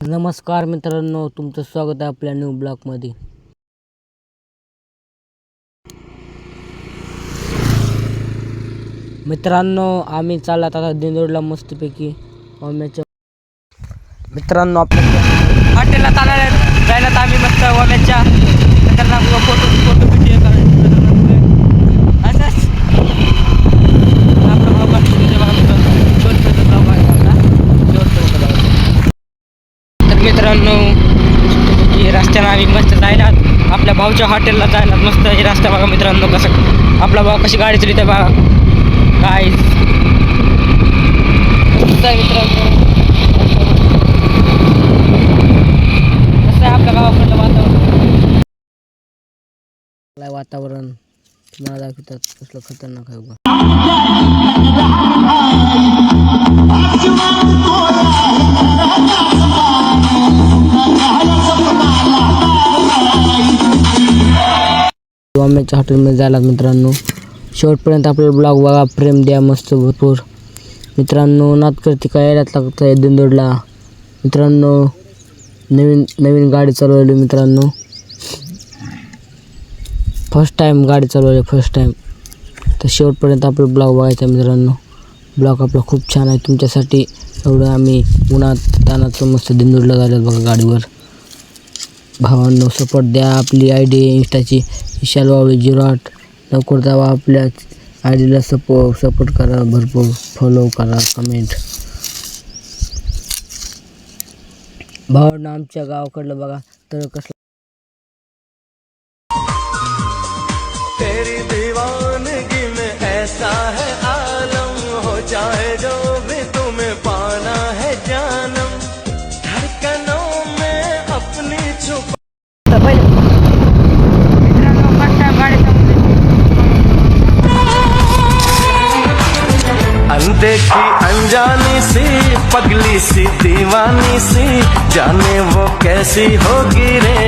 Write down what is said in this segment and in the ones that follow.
नमस्कार मित्रांनो, तुमचं स्वागत आहे आपल्या न्यू ब्लॉगमध्ये. मित्रांनो, आम्ही चालत आता दिंडोरीला मस्तपैकी ओम्याच्या. मित्रांनो, आपल्या हॉटेलला जायला तर आम्ही मस्त ओम्याच्या फोटो व्हिडिओ मित्रांनो, रस्त्यानं आम्ही मस्त जायला आपल्या भाऊच्या हॉटेलला जायला मस्त हे रस्ता बघा मित्रांनो. कसं आपला भाऊ कशी गाडी चालवते बघा काय मित्रांनो. कसं आहे आपल्या गावाकडलं वातावरण तुम्हाला दाखवतात कसलं खतरनाक आहे बघा. ओम्याच्या हॉटेलमध्ये जायला मित्रांनो. शेवटपर्यंत आपल्याला ब्लॉग बघा, प्रेम द्या मस्त भरपूर. मित्रांनो, नाथकर्ती काय यायलाच लागतं आहे दिंडोरीला. मित्रांनो, नवीन गाडी चालवली मित्रांनो. फर्स्ट टाईम गाडी चालवली फर्स्ट टाईम. तर शेवटपर्यंत आपलं ब्लॉग बघायचा मित्रांनो. ब्लॉग आपला खूप छान आहे तुमच्यासाठी. एवढं आम्ही उन्हात तानाचं मस्त दिंडोरीला झालं बघा गाडीवर. भावांनो, सपोर्ट द्या. आपली आय डी इंस्टाची विशाल वावळे 08. लवकर जावा, आपल्या आय डीला सपोर्ट करा, भरपूर फॉलो करा, कमेंट. भावांनो, आमच्या गावाकडलं बघा तर कसं. तेरी दीवानगी में ऐसा है आलम, हो जाए जो भी तुम्हें पाना है जानम, धड़कनों में अपनी छुप. अनदेखी अनजानी सी पगली सी दीवानी सी, जाने वो कैसी होगी रे.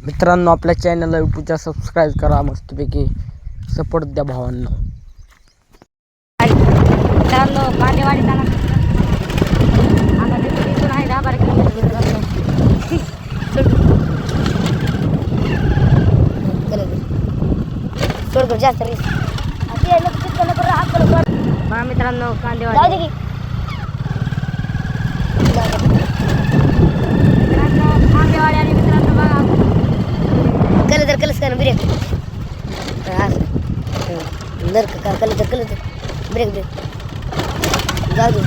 मित्रांनो, आपल्या चॅनलला यूट्यूबच्या सबस्क्राईब करा, मस्तपैकी सपोर्ट द्या भावांनो. मित्रांनो, कांदेवाडी जाणार आता तिथून आहे 10-12 किलोमीटर. जास्त मित्रांनो, कांदेवाडी आणि मित्रांनो बघा कलर कलस का ब्रेक कलर ब्रेक जाऊ दे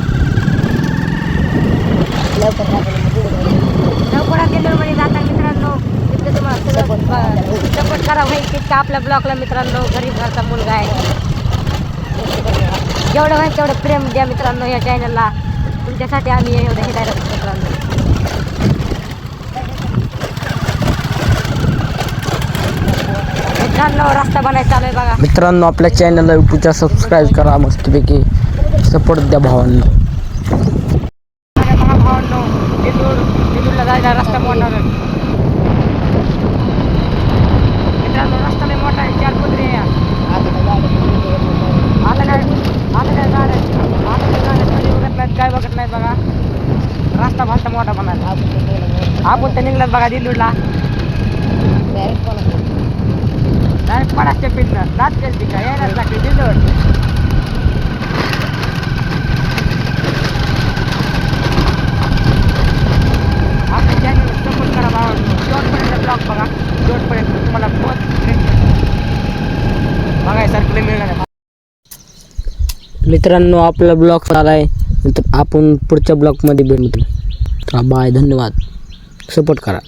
लवकर दिंडोरीमध्ये जाता मित्रांनो. तिथं तुम्हाला सपोर्ट करा होईल तितका आपल्या ब्लॉगला मित्रांनो. गरीब घरचा मुलगा आहे. जेवढं होईल तेवढं प्रेम द्या मित्रांनो या चॅनलला. तुमच्यासाठी आम्ही एवढं हे डायरेक्ट मित्रांनो. मित्रांनो, रस्ता बनायचा चालू आहे बघा. मित्रांनो, आपल्या चॅनलला यूट्यूबच्या सबस्क्राईब करा, मस्तपैकी सपोर्ट द्या भावांनो. भावांनो, दिंडोरीला जायला रस्ता मोठा आहे मित्रांनो. रस्ता लय मोठा आहे, 4 पदरी आहे. काय बघत नाही बघा. रस्ता भलता मोठा बनायला. आपण तर निघलात बघा दिंडोरीला. डायरेक्ट पडाच्या पिठनं नाच केली का यायलाच लागते दिंडोरी. आपल्या चॅनलला सपोर्ट करा भावांनो. शेवटपर्यंत ब्लॉग बघा, शेवटपर्यंत तुम्हाला बहुत बघायसारखं मिळणार. मित्रांनो, आपला ब्लॉग झाला आहे. आपण पुढच्या ब्लॉगमध्ये भेटू. बाय, धन्यवाद. सपोर्ट करा.